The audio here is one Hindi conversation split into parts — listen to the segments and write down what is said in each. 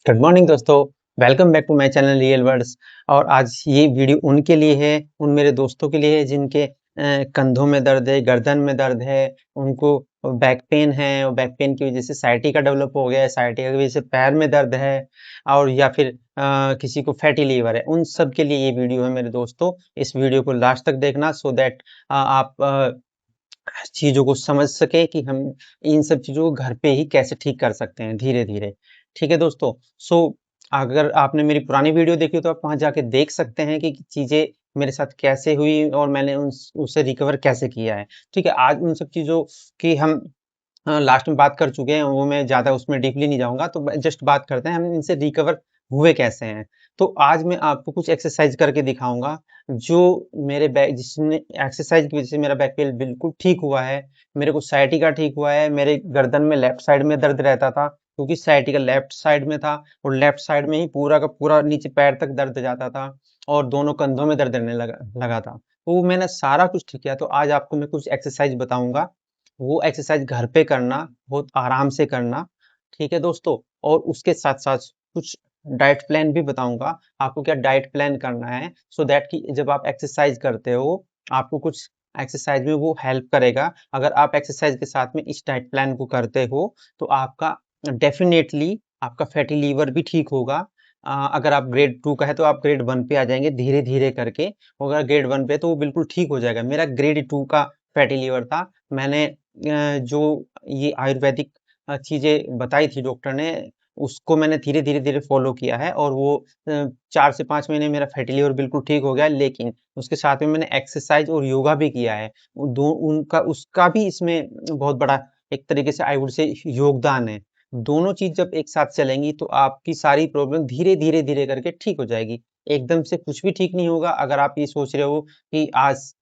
गुड मॉर्निंग दोस्तों। Welcome back to my channel real words. और आज ये वीडियो उनके लिए है, उन मेरे दोस्तों के लिए है जिनके कंधों में दर्द है, गर्दन में दर्द है, उनको बैक पेन है और बैक पेन की वजह से साइटिका डेवलप हो गया है, साइटिका की वजह से पैर में दर्द है और या फिर किसी को फैटी लीवर है। उन सब के लिए ये वीडियो है मेरे दोस्तों। इस वीडियो को लास्ट तक देखना सो दैट आप चीज़ों को समझ सके कि हम इन सब चीज़ों को घर पे ही कैसे ठीक कर सकते हैं धीरे-धीरे। ठीक है दोस्तों? अगर आपने मेरी पुरानी वीडियो देखी हो तो आप वहाँ जाके देख सकते हैं कि चीज़ें मेरे साथ कैसे हुई और मैंने उससे रिकवर कैसे किया है। ठीक है? आज उन सब चीज़ों की हम लास्ट में बात कर चुके हैं, वो मैं ज़्यादा उसमें डीपली नहीं जाऊँगा, तो जस्ट बात करते हैं हम इनसे रिकवर हुए कैसे हैं। तो आज मैं आपको कुछ एक्सरसाइज़ करके दिखाऊँगा, जो मेरे बैक जिसने एक्सरसाइज़ की वज़ह से मेरा बैक पेन बिल्कुल ठीक हुआ है। मेरे को साइटिका ठीक हुआ है, मेरे गर्दन में लेफ्ट साइड में दर्द रहता था, क्योंकि साइटिका लेफ्ट साइड में था और लेफ्ट साइड में ही पूरा का पूरा नीचे पैर तक दर्द जाता था और दोनों कंधों में दर्द रहने लगा लगा था। तो वो मैंने सारा कुछ ठीक किया, तो आज आपको मैं कुछ एक्सरसाइज़ बताऊँगा। वो एक्सरसाइज घर पे करना, बहुत आराम से करना, ठीक है दोस्तों? और उसके साथ-साथ कुछ डाइट प्लान भी बताऊँगा, आपको क्या डाइट प्लान करना है सो दैट कि जब आप एक्सरसाइज करते हो, आपको कुछ एक्सरसाइज में वो हेल्प करेगा। अगर आप एक्सरसाइज के साथ में इस डाइट प्लान को करते हो, तो आपका डेफ़िनेटली आपका फैटी लीवर भी ठीक होगा। अगर आप ग्रेड 2 का है, तो आप ग्रेड 1 पे आ जाएँगे धीरे-धीरे करके। और अगर ग्रेड 1 पे है, तो वो बिल्कुल ठीक हो जाएगा। मेरा ग्रेड 2 का फैटी लीवर था। मैंने जो ये आयुर्वेदिक चीज़ें बताई थी डॉक्टर ने, उसको मैंने धीरे-धीरे फ़ॉलो किया है और वो 4 से 5 महीने मेरा फैटी लिवर बिल्कुल ठीक हो गया। लेकिन उसके साथ में मैंने एक्सरसाइज़ और योगा भी किया है। उ दो उनका उसका भी इसमें बहुत बड़ा एक तरीके से आई वुड से योगदान है। दोनों चीज़ जब एक साथ चलेंगी तो आपकी सारी प्रॉब्लम धीरे-धीरे करके ठीक हो जाएगी। एकदम से कुछ भी ठीक नहीं होगा। अगर आप ये सोच रहे हो कि आज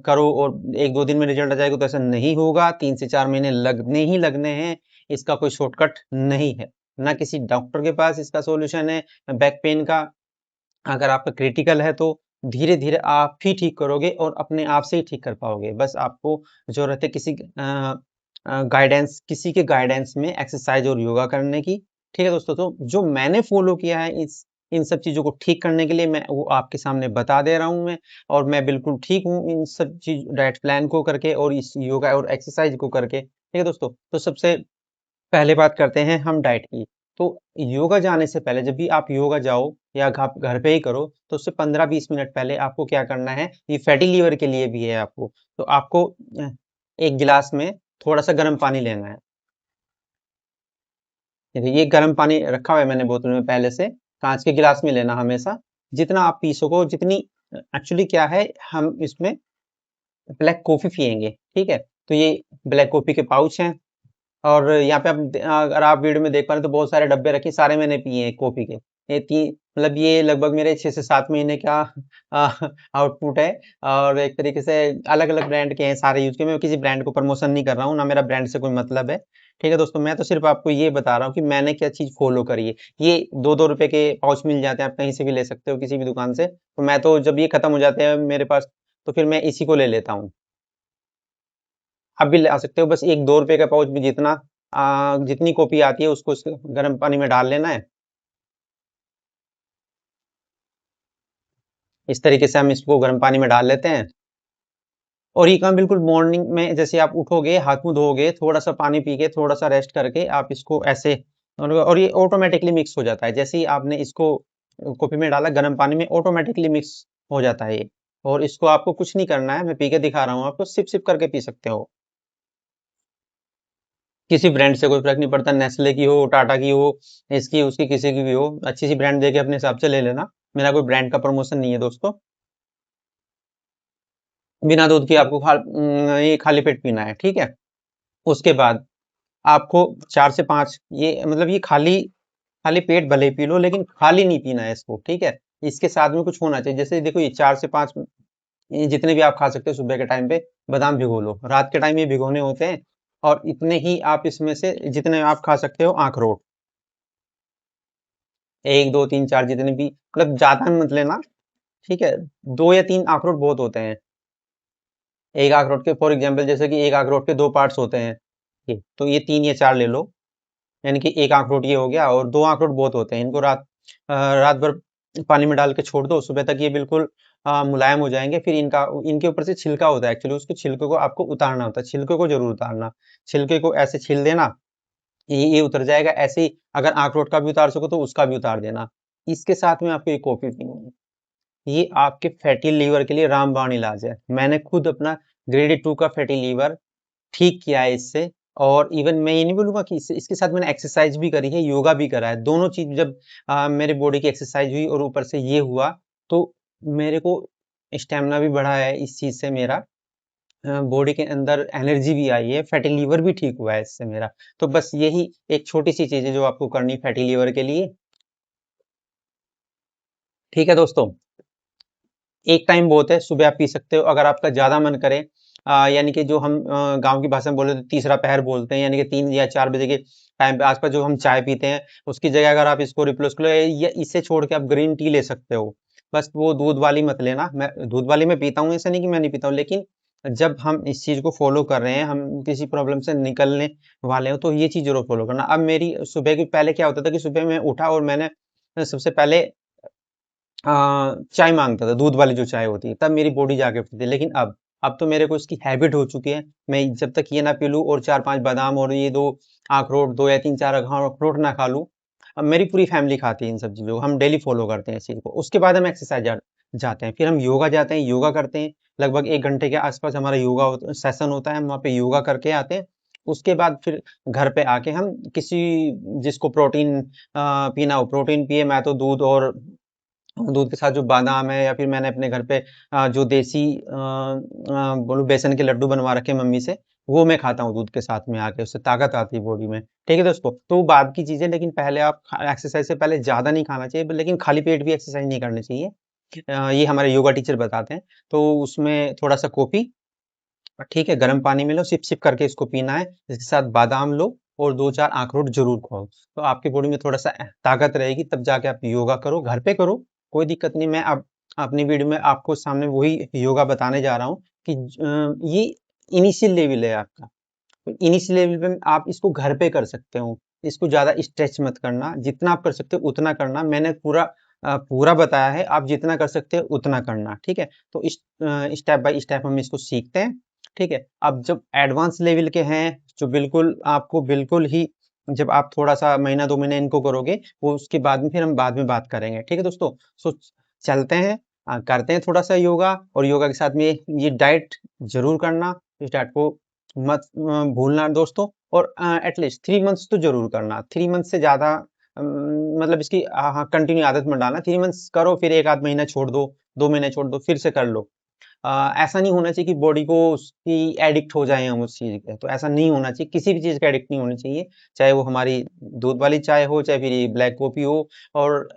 करो और 1-2 दिन में रिजल्ट आ जाएगा, तो ऐसा नहीं होगा। 3 से 4 महीने लगने ही लगने हैं। इसका कोई शॉर्टकट नहीं है। ना किसी डॉक्टर के पास इसका सॉल्यूशन है बैक पेन का। अगर आपका क्रिटिकल है तो धीरे-धीरे आप ही ठीक करोगे और अपने आप से ही ठीक कर पाओगे। बस आपको ज़रूरत है गाइडेंस, किसी के गाइडेंस में एक्सरसाइज़ और योगा करने की। ठीक है दोस्तों? तो जो मैंने फ़ॉलो किया है इस इन सब चीज़ों को ठीक करने के लिए, मैं वो आपके सामने बता दे रहा हूँ मैं। और मैं बिल्कुल ठीक हूँ इन सब चीज़ डाइट प्लान को करके और इस योगा और एक्सरसाइज़ को करके। ठीक है दोस्तों? तो सबसे पहले बात करते हैं हम डाइट की। तो योगा जाने से पहले, जब भी आप योगा जाओ या आप घर पे ही करो, तो उससे 15-20 मिनट पहले आपको क्या करना है, ये फैटी लीवर के लिए भी है आपको। तो आपको 1 गिलास में थोड़ा-सा गर्म पानी लेना है। देखिए, ये गर्म पानी रखा हुआ है मैंने बोतल में पहले से, काँच के गिलास में लेना हमेशा। जितना आप पी सको, जितनी एक्चुअली क्या है, हम इसमें ब्लैक कॉफ़ी पिएँगे, ठीक है? तो ये ब्लैक कॉफ़ी के पाउच हैं। और यहाँ पे अगर आप वीडियो में देख पा रहे हैं, तो बहुत सारे डब्बे रखे, सारे मैंने पिए हैं कॉफ़ी के। ये ती मतलब ये लगभग मेरे 6 से 7 महीने का अ, आउटपुट है। और एक तरीके से अलग-अलग ब्रांड के हैं सारे यूज़ किए। मैं किसी ब्रांड को प्रमोशन नहीं कर रहा हूँ, ना मेरा ब्रांड से कोई मतलब है। ठीक है दोस्तों? मैं तो सिर्फ़ आपको ये बता रहा हूँ कि मैंने क्या चीज़ फ़ॉलो करी है। ये 2-2 रुपए के पाउच मिल जाते हैं, आप कहीं से भी ले सकते हो, किसी भी दुकान से। तो मैं तो जब ये खत्म हो जाते हैं मेरे पास, तो फिर मैं इसी को ले लेता हूँ। आप भी ला सकते हो, बस 1-2 रुपए का पाउच भी जितनी कॉफ़ी आती है उसको गर्म पानी में डाल लेना है। इस तरीके से हम इसको गर्म पानी में डाल लेते हैं और ये काम बिल्कुल मॉर्निंग में जैसे आप उठोगे, हाथ-मुँह धोओगे, थोड़ा-सा पानी पी के, थोड़ा-सा रेस्ट करके आप इसको ऐसे और ये ऑटोमैटिकली मिक्स हो जाता है। जैसे ही आपने इसको कॉफ़ी में डाला गर्म पानी में, ऑटोमैटिकली मिक्स हो जाता है ये। और इसको आपको कुछ नहीं करना है, मैं पी के दिखा रहा हूँ आपको, सिप-सिप करके पी सकते हो। किसी ब्रांड से कोई फ़र्क नहीं पड़ता, नेस्ले की हो, टाटा की हो, इसकी, उसकी, किसी की भी हो, अच्छी-सी ब्रांड देख के अपने हिसाब से ले लेना। मेरा कोई ब्रांड का प्रमोशन नहीं है दोस्तों। बिना दूध के आपको ये खाली पेट पीना है, ठीक है? उसके बाद आपको 4 से 5 ये मतलब ये खाली खाली पेट भले ही पी लो, लेकिन खाली नहीं पीना है इसको, ठीक है? इसके साथ में कुछ होना चाहिए। जैसे देखो, ये 4 से 5 ये जितने भी आप खा सकते हो सुबह के टाइम पे, बादाम भिगो लो। रात के टाइम ये भिगोने होते हैं। और इतने ही आप इसमें से जितने आप खा सकते हो अखरोट। 1, 2, 3, 4 जितने भी, मतलब ज़्यादा मत लेना, ठीक है? 2 या 3 अखरोट बहुत होते हैं। एक अखरोट के फॉर एग्ज़ाम्पल, जैसे कि एक अखरोट के 2 पार्ट्स होते हैं, ठीक, तो ये 3 या 4 ले लो, यानी कि एक अखरोट ये हो गया, और 2 अखरोट बहुत होते हैं। इनको रात भर पानी में डाल के छोड़ दो, सुबह तक ये बिल्कुल मुलायम हो जाएंगे। फिर इनके ऊपर से छिलका होता है, एक्चुअली उसके छिलके को आपको उतारना होता है, छिलके को जरूर उतारना। छिलके को ऐसे छील देना, ये उतर जाएगा। ऐसे ही अगर अखरोट का भी उतार सको तो उसका भी उतार देना। इसके साथ में आपको ये कॉफी पीनी है। ये आपके फैटी लीवर के लिए रामबाण इलाज है। मैंने खुद अपना ग्रेड 2 का फैटी लीवर ठीक किया है इससे। और इवन मैं ये नहीं बोलूंगा कि इसके साथ मैंने एक्सरसाइज भी करी है, योगा भी करा है। दोनों चीज जब मेरे बॉडी की एक्सरसाइज हुई और ऊपर से ये हुआ, तो मेरे को स्टेमिना भी बढ़ा है इस चीज से। मेरा बॉडी के अंदर एनर्जी भी आई है, फैटी लीवर भी ठीक हुआ है इससे मेरा। तो बस यही एक छोटी सी चीज है जो आपको करनी फैटी लीवर के लिए। ठीक है दोस्तों, एक टाइम बहुत है, सुबह आप पी सकते हो। अगर आपका ज्यादा मन करे, यानी कि जो हम गांव की भाषा में बोले तो तीसरा पहर बोलते हैं, यानी कि 3 या 4 बजे के टाइम पे आसपास जो हम चाय पीते हैं, उसकी जगह अगर आप इसको रिप्लेस करो या इसे छोड़ के आप ग्रीन टी ले सकते हो। बस वो दूध वाली मत लेना। मैं दूध वाली में पीता हूँ, ऐसा नहीं कि मैं नहीं पीता हूँ, लेकिन जब हम इस चीज को फॉलो कर रहे हैं, हम किसी प्रॉब्लम से निकलने वाले हो, तो ये चीज जरूर फॉलो करना। अब मेरी सुबह की पहले क्या होता था कि सुबह मैं उठा और मैंने सबसे पहले चाय माँगता था, दूध वाली जो चाय होती है, तब मेरी बॉडी जाग उठती थी। लेकिन अब तो मेरे को इसकी हैबिट हो चुकी है। मैं जब तक ये ना पी लूँ और 4-5 बादाम और ये 2 अखरोट, 2 या 3-4 अखरोट ना खा लूँ, अब मेरी पूरी फैमिली खाती है इन सब चीज़ों को। हम डेली फॉलो करते हैं इस चीज़ को। उसके बाद हम एक्सरसाइज जाते हैं, फिर हम योगा जाते हैं, योगा करते हैं। लगभग 1 घंटे के आसपास हमारा योगा सेशन होता है, हम वहाँ पे योगा करके आते हैं। उसके बाद फिर घर पे आके हम किसी जिसको प्रोटीन पीना हो प्रोटीन पिए। मैं तो दूध के साथ जो बादाम है, या फिर मैंने अपने घर पे जो देसी बोलूं बेसन के लड्डू बनवा रखे मम्मी से, वो मैं खाता हूँ दूध के साथ में आके। उससे ताकत आती है बॉडी में। ठीक है दोस्तों, तो वो बाद की चीजें। लेकिन पहले आप एक्सरसाइज से पहले ज्यादा नहीं खाना चाहिए, लेकिन खाली पेट भी एक्सरसाइज नहीं करनी चाहिए। ये हमारे योगा टीचर बताते हैं। तो उसमें थोड़ा सा कॉफी, ठीक है, गर्म पानी में लो, सिप सिप करके इसको पीना है। इसके साथ बादाम लो और 2-4 अखरोट जरूर खाओ, तो आपकी बॉडी में थोड़ा सा ताकत रहेगी। तब जाके आप योगा करो, घर पे करो, कोई दिक्कत नहीं। मैं अब अपनी वीडियो में आपको सामने वही योगा बताने जा रहा हूँ कि ये इनिशियल लेवल है आपका। इनिशियल लेवल पे आप इसको घर पे कर सकते हो। इसको ज्यादा स्ट्रेच मत करना, जितना आप कर सकते हो उतना करना। मैंने पूरा बताया है, आप जितना कर सकते हो उतना करना। ठीक है, तो इस स्टेप बाय स्टेप हम इसको सीखते हैं। ठीक है, अब जब एडवांस लेवल के हैं, जो बिल्कुल आपको बिल्कुल ही, जब आप थोड़ा सा महीना 2 महीने इनको करोगे, वो उसके बाद में फिर हम बाद में बात करेंगे। ठीक है दोस्तों, सो चलते हैं, करते हैं थोड़ा सा योगा। और योगा के साथ में ये डाइट जरूर करना। इस डाइट को मत भूलना दोस्तों। और एटलीस्ट 3 मंथ्स तो जरूर करना। 3 मंथ से ज्यादा मतलब इसकी कंटिन्यू आदत मत डालना। 3 मंथ्स करो, फिर एक आध महीना छोड़ दो, 2 महीने छोड़ दो, फिर से कर लो। ऐसा नहीं होना चाहिए कि बॉडी को उसकी एडिक्ट हो जाए हम उस चीज के। तो ऐसा नहीं होना चाहिए, किसी भी चीज का एडिक्ट नहीं होनी चाहिए। चाहे वो हमारी दूध वाली चाय हो, चाहे फिर ये ब्लैक कॉफी हो। और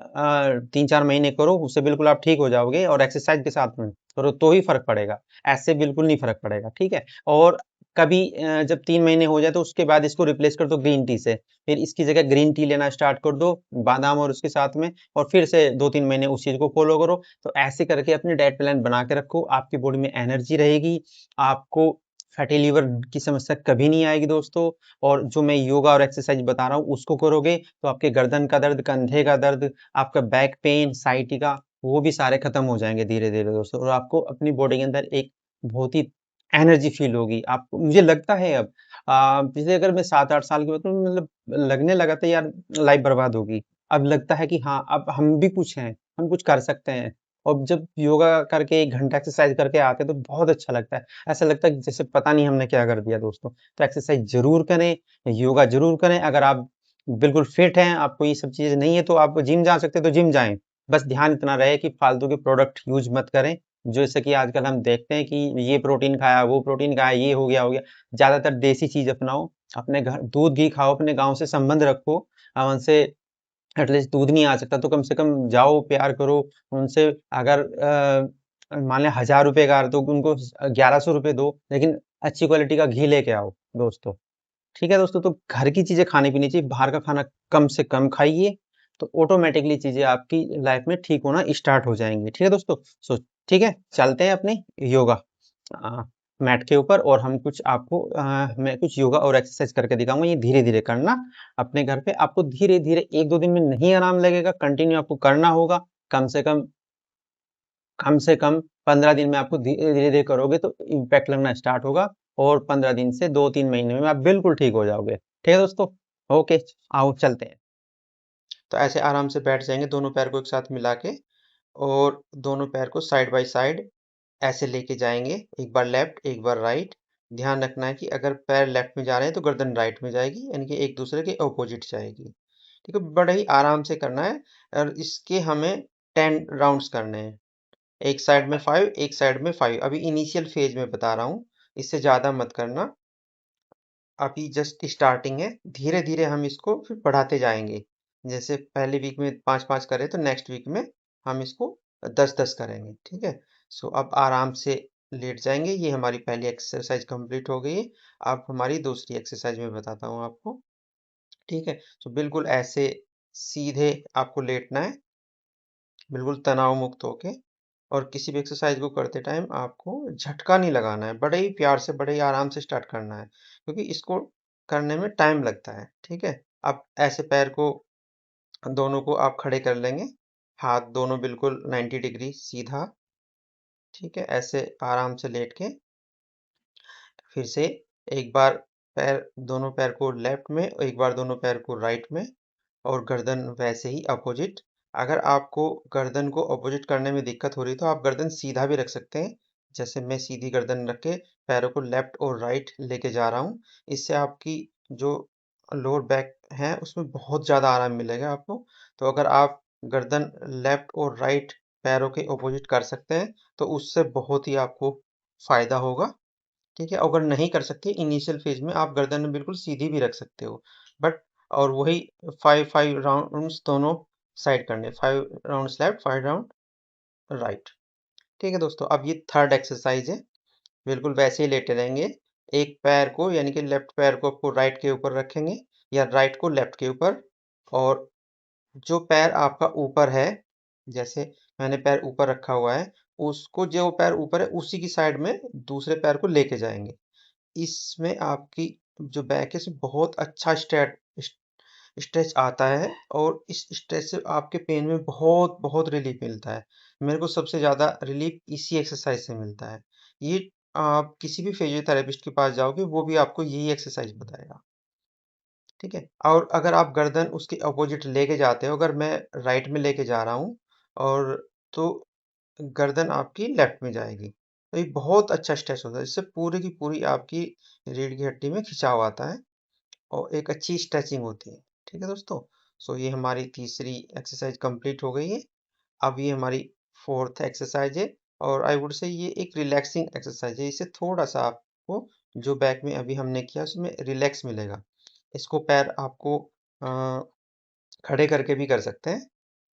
3-4 महीने करो, उससे बिल्कुल आप ठीक हो जाओगे। और एक्सरसाइज के साथ में करो तो ही फर्क पड़ेगा, ऐसे बिल्कुल नहीं फर्क पड़ेगा। ठीक है, और कभी जब 3 महीने हो जाए तो उसके बाद इसको रिप्लेस कर दो ग्रीन टी से। फिर इसकी जगह ग्रीन टी लेना स्टार्ट कर दो, बादाम और उसके साथ में। और फिर से 2-3 महीने उस चीज को फॉलो करो। तो ऐसे करके अपनी डाइट प्लान बना के रखो, आपकी बॉडी में एनर्जी रहेगी, आपको फैटी लीवर की समस्या कभी नहीं आएगी दोस्तों। और जो मैं योगा और एक्सरसाइज बता रहा हूँ उसको करोगे, तो आपके गर्दन का दर्द, कंधे का दर्द, आपका बैक पेन, साइटिका, वो भी सारे खत्म हो जाएंगे धीरे धीरे दोस्तों। और आपको अपनी बॉडी के अंदर एक बहुत ही एनर्जी फील होगी। आपको, मुझे लगता है अब पिछले अगर मैं 7-8 साल की बात करूँ, मतलब लगने लगा था यार लाइफ बर्बाद होगी। अब लगता है कि हाँ, अब हम भी कुछ हैं, हम कुछ कर सकते हैं। और जब योगा करके 1 घंटा एक्सरसाइज करके आते हैं तो बहुत अच्छा लगता है। ऐसा लगता है कि जैसे पता नहीं हमने क्या कर दिया दोस्तों। तो एक्सरसाइज जरूर करें, योगा जरूर करें। अगर आप बिल्कुल फिट हैं, आपको ये सब चीजें नहीं है, तो आप जिम जा सकते हैं तो जिम जाएं। बस ध्यान इतना रहे कि फालतू के प्रोडक्ट यूज मत करें। जैसे कि आजकल हम देखते हैं कि ये प्रोटीन खाया, वो प्रोटीन खाया, ये हो गया। ज्यादातर देसी चीज अपनाओ। अपने घर दूध घी खाओ, अपने गांव से संबंध रखो। उनसे एटलीस्ट दूध नहीं आ सकता तो कम से कम जाओ, प्यार करो उनसे। अगर मान लें 1,000 रुपए का तो उनको 1,100 रुपए दो, लेकिन अच्छी क्वालिटी का घी लेके आओ दोस्तों। ठीक है दोस्तों, तो घर की चीजें खानी पीनी चाहिए, बाहर का खाना कम से कम खाइए। तो ऑटोमेटिकली चीजें आपकी लाइफ में ठीक होना स्टार्ट हो जाएंगी। ठीक है दोस्तों, सो ठीक है, चलते हैं अपने योगा। मैट के ऊपर, और हम कुछ आपको मैं कुछ योगा और एक्सरसाइज करके दिखाऊंगा। ये धीरे धीरे करना अपने घर पे, आपको धीरे धीरे 1-2 दिन में नहीं आराम लगेगा, कंटिन्यू आपको करना होगा। कम से कम 15 दिन में आपको धीरे धीरे करोगे तो इम्पैक्ट लगना स्टार्ट होगा, और 15 दिन से 2-3 महीने में आप बिल्कुल ठीक हो जाओगे। ठीक है दोस्तों, ओके, आओ चलते हैं। तो ऐसे आराम से बैठ जाएंगे, दोनों पैर को एक साथ मिला के, और दोनों पैर को साइड बाय साइड ऐसे लेके जाएंगे, एक बार लेफ्ट एक बार राइट। ध्यान रखना है कि अगर पैर लेफ्ट में जा रहे हैं तो गर्दन राइट में जाएगी, यानी कि एक दूसरे के ऑपोजिट जाएगी। ठीक है, बड़े ही आराम से करना है, और इसके हमें 10 राउंड्स करने हैं। एक साइड में 5, एक साइड में 5। अभी इनिशियल फेज में बता रहा हूँ, इससे ज्यादा मत करना, अभी जस्ट स्टार्टिंग है। धीरे धीरे हम इसको फिर बढ़ाते जाएंगे। जैसे पहले वीक में 5-5 करें तो नेक्स्ट वीक में हम इसको 10-10 करेंगे। ठीक है, सो अब आराम से लेट जाएंगे। ये हमारी पहली एक्सरसाइज कंप्लीट हो गई है। अब हमारी दूसरी एक्सरसाइज में बताता हूँ आपको। ठीक है, तो बिल्कुल ऐसे सीधे आपको लेटना है, बिल्कुल तनाव मुक्त होके। और किसी भी एक्सरसाइज को करते टाइम आपको झटका नहीं लगाना है, बड़े ही प्यार से बड़े ही आराम से स्टार्ट करना है, क्योंकि इसको करने में टाइम लगता है। ठीक है, अब ऐसे पैर को दोनों को आप खड़े कर लेंगे, हाथ दोनों बिल्कुल 90 डिग्री सीधा। ठीक है, ऐसे आराम से लेट के फिर से एक बार पैर, दोनों पैर को लेफ्ट में, एक बार दोनों पैर को राइट में, और गर्दन वैसे ही अपोजिट। अगर आपको गर्दन को अपोजिट करने में दिक्कत हो रही है तो आप गर्दन सीधा भी रख सकते हैं, जैसे मैं सीधी गर्दन रख के पैरों को लेफ्ट और राइट लेके जा रहा हूँ। इससे आपकी जो लोअर बैक है उसमें बहुत ज़्यादा आराम मिलेगा आपको। तो अगर आप गर्दन लेफ्ट और राइट पैरों के अपोजिट कर सकते हैं तो उससे बहुत ही आपको फायदा होगा। ठीक है, अगर नहीं कर सकते इनिशियल फेज में आप गर्दन बिल्कुल सीधी भी रख सकते हो, बट और वही 5-5 राउंड्स दोनों साइड करने, 5 राउंड्स लेफ्ट 5 राउंड राइट। ठीक है दोस्तों, अब ये थर्ड एक्सरसाइज है। बिल्कुल वैसे ही लेटे रहेंगे, एक पैर को यानी कि लेफ्ट पैर को आपको राइट के ऊपर रखेंगे, या राइट को लेफ्ट के ऊपर, और जो पैर आपका ऊपर है, जैसे मैंने पैर ऊपर रखा हुआ है, उसको जो पैर ऊपर है उसी की साइड में दूसरे पैर को लेके जाएंगे। इसमें आपकी जो बैक है इसमें बहुत अच्छा स्ट्रेच आता है, और इस स्ट्रेच से आपके पेन में बहुत बहुत रिलीफ मिलता है। मेरे को सबसे ज़्यादा रिलीफ इसी एक्सरसाइज से मिलता है। ये आप किसी भी फिजियोथेरेपिस्ट के पास जाओगे वो भी आपको यही एक्सरसाइज बताएगा। ठीक है, और अगर आप गर्दन उसके अपोजिट लेके जाते हो, अगर मैं राइट में लेके जा रहा हूँ और तो गर्दन आपकी लेफ्ट में जाएगी, तो ये बहुत अच्छा स्ट्रेच होता है, इससे पूरी की पूरी आपकी रीढ़ की हड्डी में खिंचाव आता है, और एक अच्छी स्ट्रेचिंग होती है। ठीक है दोस्तों, सो ये हमारी तीसरी एक्सरसाइज कंप्लीट हो गई है। अब ये हमारी फोर्थ एक्सरसाइज है, और आई वुड से ये एक रिलैक्सिंग एक्सरसाइज है। इससे थोड़ा सा आपको जो बैक में अभी हमने किया उसमें रिलैक्स मिलेगा। इसको पैर आपको खड़े करके भी कर सकते हैं।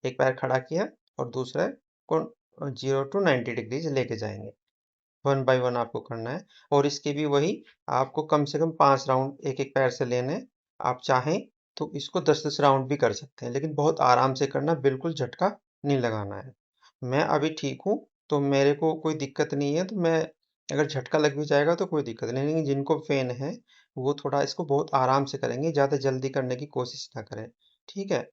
एक पैर खड़ा किया और दूसरा को 0 to 90 डिग्रीज लेके जाएंगे, वन बाय वन आपको करना है। और इसके भी वही, आपको कम से कम 5 राउंड एक एक पैर से लेने हैं। आप चाहें तो इसको 10-10 राउंड भी कर सकते हैं, लेकिन बहुत आराम से करना, बिल्कुल झटका नहीं लगाना है। मैं अभी ठीक हूँ तो मेरे को कोई दिक्कत नहीं है, तो मैं अगर झटका लग भी जाएगा तो कोई दिक्कत नहीं, लेकिन जिनको पेन है वो थोड़ा इसको बहुत आराम से करेंगे, ज़्यादा जल्दी करने की कोशिश ना करें। ठीक है,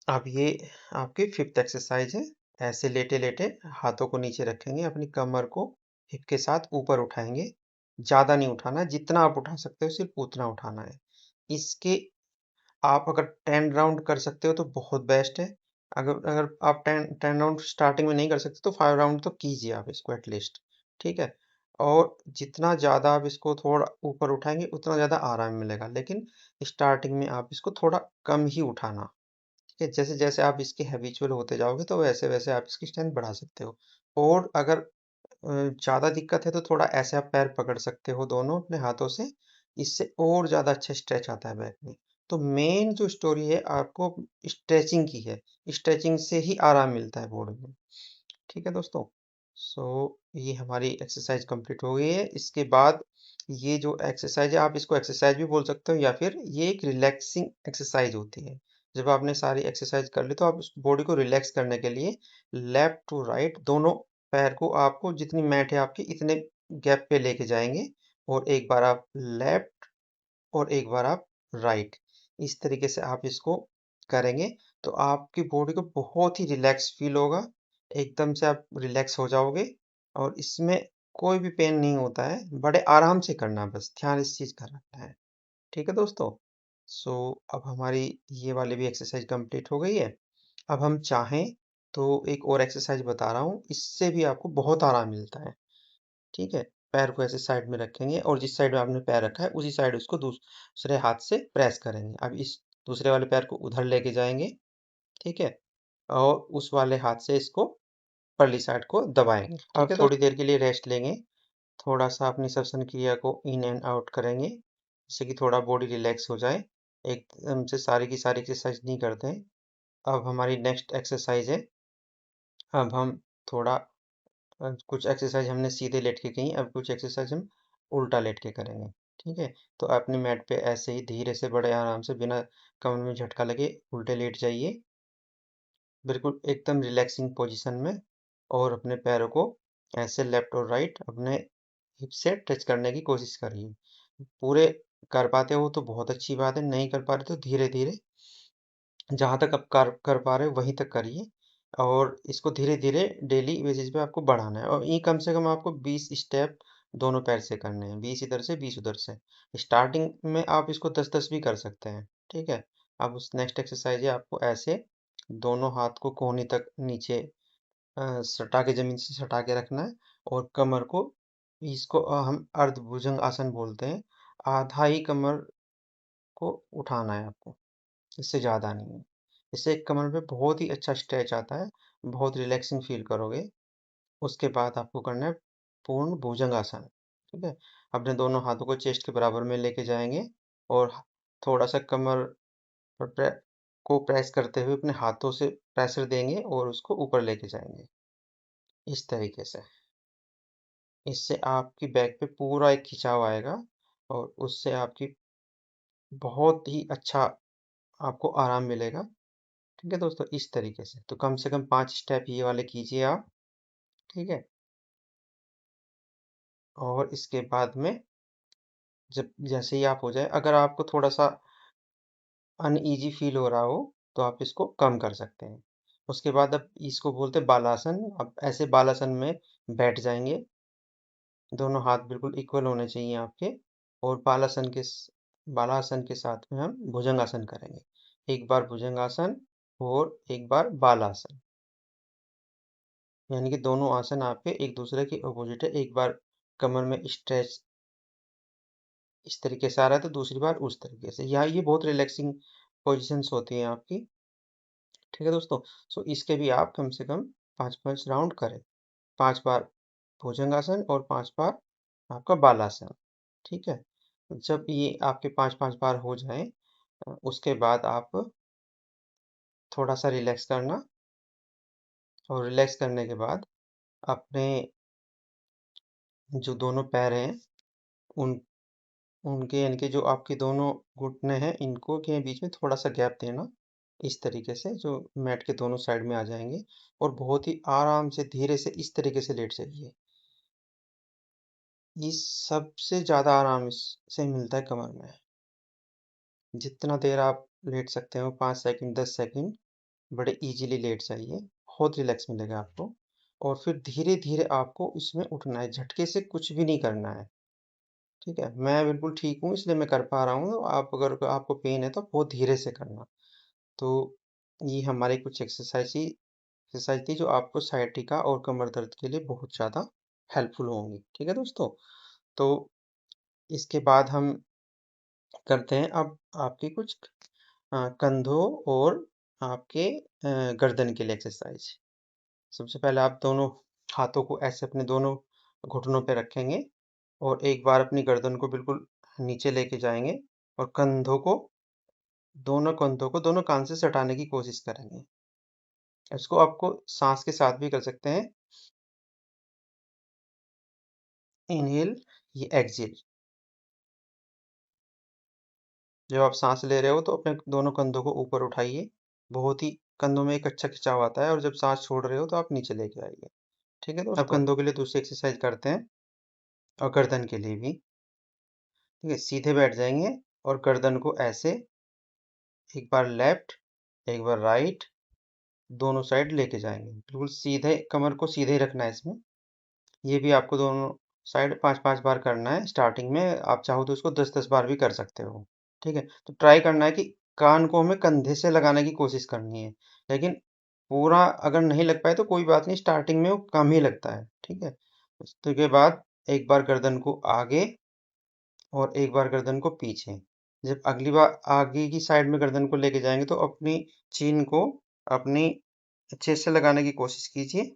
अब ये आपकी फिफ्थ एक्सरसाइज है। ऐसे लेटे लेटे हाथों को नीचे रखेंगे, अपनी कमर को हिप के साथ ऊपर उठाएंगे। ज्यादा नहीं उठाना, जितना आप उठा सकते हो सिर्फ उतना उठाना है। इसके आप अगर 10 राउंड कर सकते हो तो बहुत बेस्ट है। अगर अगर आप 10 राउंड स्टार्टिंग में नहीं कर सकते तो 5 राउंड तो कीजिए आप इसको एटलीस्ट। ठीक है, और जितना ज़्यादा आप इसको थोड़ा ऊपर उठाएंगे उतना ज़्यादा आराम मिलेगा, लेकिन स्टार्टिंग में आप इसको थोड़ा कम ही उठाना। ठीक है, जैसे जैसे आप इसके हैबिचुअल होते जाओगे तो वैसे वैसे आप इसकी स्ट्रेंथ बढ़ा सकते हो। और अगर ज़्यादा दिक्कत है तो थोड़ा ऐसे आप पैर पकड़ सकते हो दोनों अपने हाथों से, इससे और ज़्यादा अच्छा स्ट्रेच आता है बैक में। तो मेन जो स्टोरी है आपको स्ट्रेचिंग की है, स्ट्रेचिंग से ही आराम मिलता है बॉडी में। ठीक है दोस्तों, सो ये हमारी एक्सरसाइज कंप्लीट हो गई है। इसके बाद ये जो एक्सरसाइज है आप इसको एक्सरसाइज भी बोल सकते हो, या फिर ये एक रिलैक्सिंग एक्सरसाइज होती है। जब आपने सारी एक्सरसाइज कर ली तो आप उस बॉडी को रिलैक्स करने के लिए लेफ्ट टू राइट दोनों पैर को आपको जितनी मैट है आपकी इतने गैप पे लेके जाएंगे और एक बार आप लेफ्ट और एक बार आप राइट, इस तरीके से आप इसको करेंगे तो आपकी बॉडी को बहुत ही रिलैक्स फील होगा। एकदम से आप रिलैक्स हो जाओगे और इसमें कोई भी पेन नहीं होता है। बड़े आराम से करना है, बस ध्यान इस चीज़ का रखना है। ठीक है दोस्तों? सो अब हमारी ये वाली भी एक्सरसाइज कंप्लीट हो गई है। अब हम चाहें तो एक और एक्सरसाइज बता रहा हूँ, इससे भी आपको बहुत आराम मिलता है। ठीक है? पैर को ऐसे साइड में रखेंगे और जिस साइड में आपने पैर रखा है उसी साइड उसको दूसरे हाथ से प्रेस करेंगे। अब इस दूसरे वाले पैर को उधर लेके जाएंगे, ठीक है? और उस वाले हाथ से इसको परली साइड को दबाएंगे। अब थोड़ी देर के लिए रेस्ट लेंगे, थोड़ा सा अपनी श्वसन क्रिया को इन एंड आउट करेंगे जिससे कि थोड़ा बॉडी रिलैक्स हो जाए। एकदम से सारी की सारी एक्सरसाइज नहीं करते हैं। अब हमारी नेक्स्ट एक्सरसाइज है, अब हम थोड़ा कुछ एक्सरसाइज हमने सीधे लेट के की, अब कुछ एक्सरसाइज हम उल्टा लेट के करेंगे। ठीक है? तो अपनी मैट पे ऐसे ही धीरे से बड़े आराम से बिना कमर में झटका लगे उल्टे लेट जाइए, बिल्कुल एकदम रिलैक्सिंग पोजीशन में, और अपने पैरों को ऐसे लेफ्ट और राइट अपने हिप से टच करने की कोशिश करिए। पूरे कर पाते हो तो बहुत अच्छी बात है, नहीं कर पा रहे तो धीरे धीरे जहाँ तक आप कर पा रहे हो वहीं तक करिए, और इसको धीरे धीरे डेली बेसिस पे आपको बढ़ाना है। और ये कम से कम आपको 20 स्टेप दोनों पैर से करने हैं, 20 इधर से 20 उधर से। स्टार्टिंग में आप इसको 10-10 भी कर सकते हैं। ठीक है? अब उस नेक्स्ट एक्सरसाइज है, आपको ऐसे दोनों हाथ को कोहनी तक नीचे सटा के जमीन से सटा के रखना है, और कमर को, इसको हम अर्ध भुजंग आसन बोलते हैं। आधा ही कमर को उठाना है आपको, इससे ज़्यादा नहीं है। इससे कमर पे बहुत ही अच्छा स्ट्रेच आता है, बहुत रिलैक्सिंग फील करोगे। उसके बाद आपको करना है पूर्ण भुजंगासन। ठीक है? अपने दोनों हाथों को चेस्ट के बराबर में लेके जाएंगे और थोड़ा सा कमर पर को प्रेस करते हुए अपने हाथों से प्रेशर देंगे और उसको ऊपर लेके जाएंगे इस तरीके से। इससे आपकी बैक पे पूरा एक खिंचाव आएगा और उससे आपकी बहुत ही अच्छा आपको आराम मिलेगा। ठीक है दोस्तों? इस तरीके से कम 5 स्टेप ये वाले कीजिए आप। ठीक है? और इसके बाद में जब जैसे ही आप हो जाए, अगर आपको थोड़ा सा अनईजी फील हो रहा हो तो आप इसको कम कर सकते हैं। उसके बाद अब इसको बोलते हैं बालासन। अब ऐसे बालासन में बैठ जाएंगे, दोनों हाथ बिल्कुल इक्वल होने चाहिए आपके, और बालासन के साथ में हम भुजंगासन करेंगे। एक बार भुजंगासन और एक बार बालासन, यानी कि दोनों आसन आपके एक दूसरे के अपोजिट है। एक बार कमर में स्ट्रेच इस तरीके से आ रहा है तो दूसरी बार उस तरीके से। यहाँ ये बहुत रिलैक्सिंग पोजीशंस होती हैं आपकी। ठीक है दोस्तों? सो इसके भी आप कम से कम 5-5 राउंड करें। 5 बार भुजंगासन और 5 बार आपका बालासन। ठीक है? जब ये आपके 5-5 बार हो जाएं, उसके बाद आप थोड़ा सा रिलैक्स करना, और रिलैक्स करने के बाद अपने जो दोनों पैर हैं उन उनके यानी कि जो आपके दोनों घुटने हैं इनको के बीच में थोड़ा सा गैप देना, इस तरीके से जो मैट के दोनों साइड में आ जाएंगे, और बहुत ही आराम से धीरे से इस तरीके से लेट जाइए। इस सबसे ज़्यादा आराम इससे मिलता है कमर में। जितना देर आप लेट सकते हो, 5 सेकंड 10 सेकंड, बड़े इजीली लेट जाइए, बहुत रिलैक्स मिलेगा आपको। और फिर धीरे धीरे आपको इसमें उठना है, झटके से कुछ भी नहीं करना है। ठीक है? मैं बिल्कुल ठीक हूँ इसलिए मैं कर पा रहा हूँ, आप अगर आपको पेन है तो बहुत धीरे से करना। तो ये हमारी कुछ एक्सरसाइज थी जो आपको साइटिका और कमर दर्द के लिए बहुत ज़्यादा हेल्पफुल होंगी। ठीक है दोस्तों? तो इसके बाद हम करते हैं अब आपकी कुछ कंधों और आपके गर्दन के लिए एक्सरसाइज। सबसे पहले आप दोनों हाथों को ऐसे अपने दोनों घुटनों पे रखेंगे और एक बार अपनी गर्दन को बिल्कुल नीचे लेके जाएंगे, और कंधों को दोनों कान से सटाने की कोशिश करेंगे। इसको आपको सांस के साथ भी कर सकते हैं। इनहेल, ये एक्सहेल। जब आप सांस ले रहे हो तो अपने दोनों कंधों को ऊपर उठाइए, बहुत ही कंधों में एक अच्छा खिंचाव आता है, और जब सांस छोड़ रहे हो तो आप नीचे लेके आइए। ठीक है दोस्तों? अब कंधों के लिए दूसरी एक्सरसाइज करते हैं। और गर्दन के लिए भी। ठीक है, सीधे बैठ जाएंगे और गर्दन को ऐसे एक बार लेफ्ट, एक बार राइट, दोनों साइड लेके जाएंगे। बिल्कुल सीधे, कमर को सीधे ही रखना है इसमें। ये भी आपको दोनों साइड 5-5 बार करना है। स्टार्टिंग में आप चाहो तो इसको 10-10 बार भी कर सकते हो। ठीक है, तो ट्राई करना है कि कान को हमें कंधे से लगाने की कोशिश करनी है, लेकिन पूरा अगर नहीं लग पाए तो कोई बात नहीं, स्टार्टिंग में वो कम ही लगता है। ठीक है, उसके बाद एक बार गर्दन को आगे और एक बार गर्दन को पीछे। जब अगली बार आगे की साइड में गर्दन को लेके जाएंगे तो अपनी चीन को अपनी चेस्ट से लगाने की कोशिश कीजिए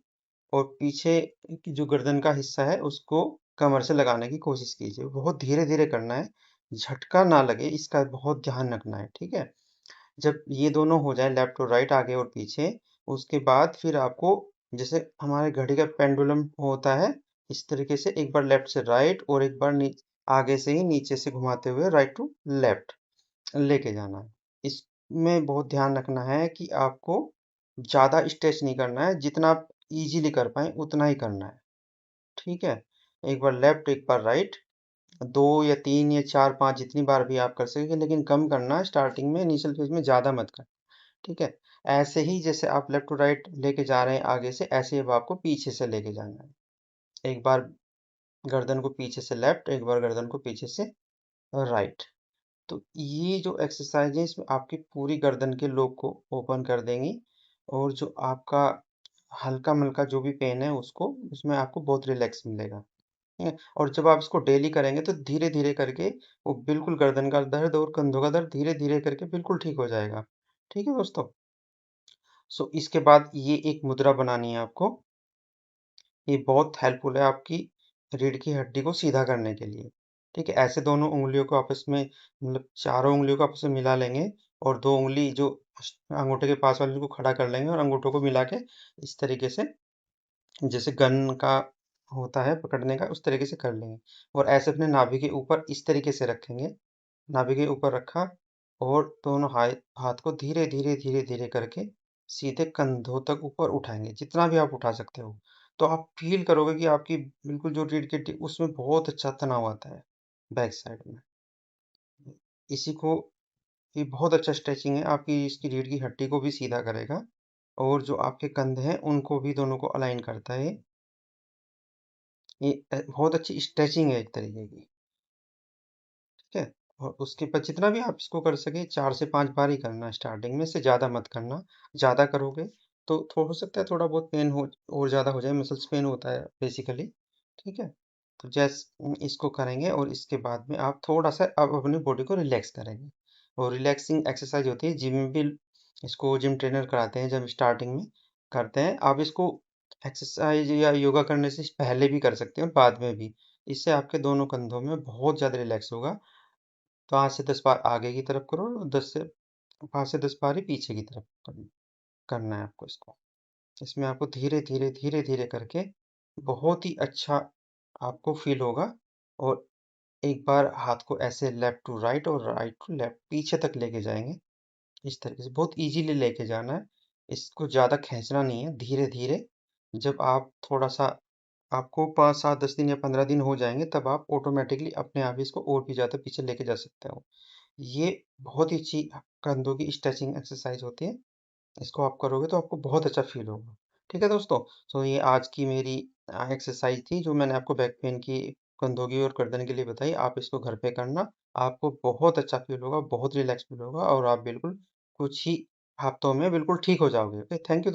और पीछे की जो गर्दन का हिस्सा है उसको कमर से लगाने की कोशिश कीजिए। बहुत धीरे धीरे करना है, झटका ना लगे इसका बहुत ध्यान रखना है। ठीक है, जब ये दोनों हो जाए, लेफ्ट और राइट, आगे और पीछे, उसके बाद फिर आपको, जैसे हमारे घड़ी का पेंडुलम होता है, इस तरीके से एक बार लेफ्ट से राइट और एक बार आगे से ही नीचे से घुमाते हुए राइट टू लेफ्ट लेके जाना है। इसमें बहुत ध्यान रखना है कि आपको ज़्यादा स्ट्रेच नहीं करना है, जितना आप इजीली कर पाए उतना ही करना है। ठीक है, एक बार लेफ्ट एक बार राइट, 2 या 3 या 4 5 जितनी बार भी आप कर सकें, लेकिन कम करना है स्टार्टिंग में, इनिशियल फेज में ज़्यादा मत करना। ठीक है, ऐसे ही जैसे आप लेफ्ट टू राइट लेके जा रहे हैं आगे से, ऐसे ही अब आपको पीछे से लेके जाना है। एक बार गर्दन को पीछे से लेफ्ट, एक बार गर्दन को पीछे से राइट। तो ये जो एक्सरसाइज है इसमें आपकी पूरी गर्दन के लोब को ओपन कर देंगी और जो आपका हल्का मल्का जो भी पेन है उसको, उसमें आपको बहुत रिलैक्स मिलेगा। ठीक है, और जब आप इसको डेली करेंगे तो धीरे धीरे करके वो बिल्कुल गर्दन का दर्द और कंधों का दर्द धीरे धीरे करके बिल्कुल ठीक हो जाएगा। ठीक है दोस्तों, सो इसके बाद ये एक मुद्रा बनानी है आपको। ये बहुत हेल्पफुल है आपकी रीढ़ की हड्डी को सीधा करने के लिए। ठीक है, ऐसे दोनों उंगलियों को आपस में, मतलब चारों उंगलियों को आपस में मिला लेंगे और दो उंगली जो अंगूठे के पास वाली को खड़ा कर लेंगे और अंगूठों को मिला के इस तरीके से, जैसे गन का होता है पकड़ने का, उस तरीके से कर लेंगे और ऐसे अपने नाभि के ऊपर इस तरीके से रखेंगे। नाभि के ऊपर रखा और दोनों हाथ को धीरे धीरे धीरे धीरे करके सीधे कंधों तक ऊपर उठाएंगे, जितना भी आप उठा सकते हो। तो आप फील करोगे कि आपकी बिल्कुल जो रीढ़ की हड्डी उसमें बहुत अच्छा तनाव आता है बैक साइड में। इसी को, ये बहुत अच्छा स्ट्रेचिंग है, आपकी इसकी रीढ़ की हड्डी को भी सीधा करेगा और जो आपके कंधे हैं उनको भी दोनों को अलाइन करता है। ये बहुत अच्छी स्ट्रेचिंग है एक तरीके की। ठीक है, और उसके बाद जितना भी आप इसको कर सके 4 से 5 बार ही करना, स्टार्टिंग में से ज़्यादा मत करना। ज़्यादा करोगे तो हो सकता है थोड़ा बहुत पेन हो और ज़्यादा हो जाए, मसल्स पेन होता है बेसिकली। ठीक है, तो जैसे इसको करेंगे और इसके बाद में आप थोड़ा सा अब अपनी बॉडी को रिलैक्स करेंगे और रिलैक्सिंग एक्सरसाइज होती है, जिम में भी इसको जिम ट्रेनर कराते हैं जब स्टार्टिंग में करते हैं। आप इसको एक्सरसाइज या योगा करने से पहले भी कर सकते हैं और बाद में भी। इससे आपके दोनों कंधों में बहुत ज़्यादा रिलैक्स होगा। 5 से 10 बार आगे की तरफ करो और 5 से 10 बार ही पीछे की तरफ करना है आपको इसको। इसमें आपको धीरे धीरे धीरे धीरे करके बहुत ही अच्छा आपको फील होगा। और एक बार हाथ को ऐसे लेफ्ट टू राइट और राइट टू लेफ्ट पीछे तक लेके जाएंगे, इस तरीके से बहुत इजीली लेके जाना है। इसको ज़्यादा खींचना नहीं है, धीरे धीरे। जब आप थोड़ा सा, आपको 5 7 10 दिन या 15 दिन हो जाएंगे तब आप ऑटोमेटिकली अपने आप ही इसको और भी ज़्यादा पीछे लेके जा सकते हो। ये बहुत ही अच्छी कंधों की स्ट्रेचिंग एक्सरसाइज होती है। इसको आप करोगे तो आपको बहुत अच्छा फील होगा। ठीक है दोस्तों, तो ये आज की मेरी एक्सरसाइज थी जो मैंने आपको बैक पेन की, कंधों की और गर्दन के लिए बताई। आप इसको घर पे करना, आपको बहुत अच्छा फील होगा, बहुत रिलैक्स फील होगा और आप बिल्कुल कुछ ही हफ्तों में बिल्कुल ठीक हो जाओगे। Okay, thank you.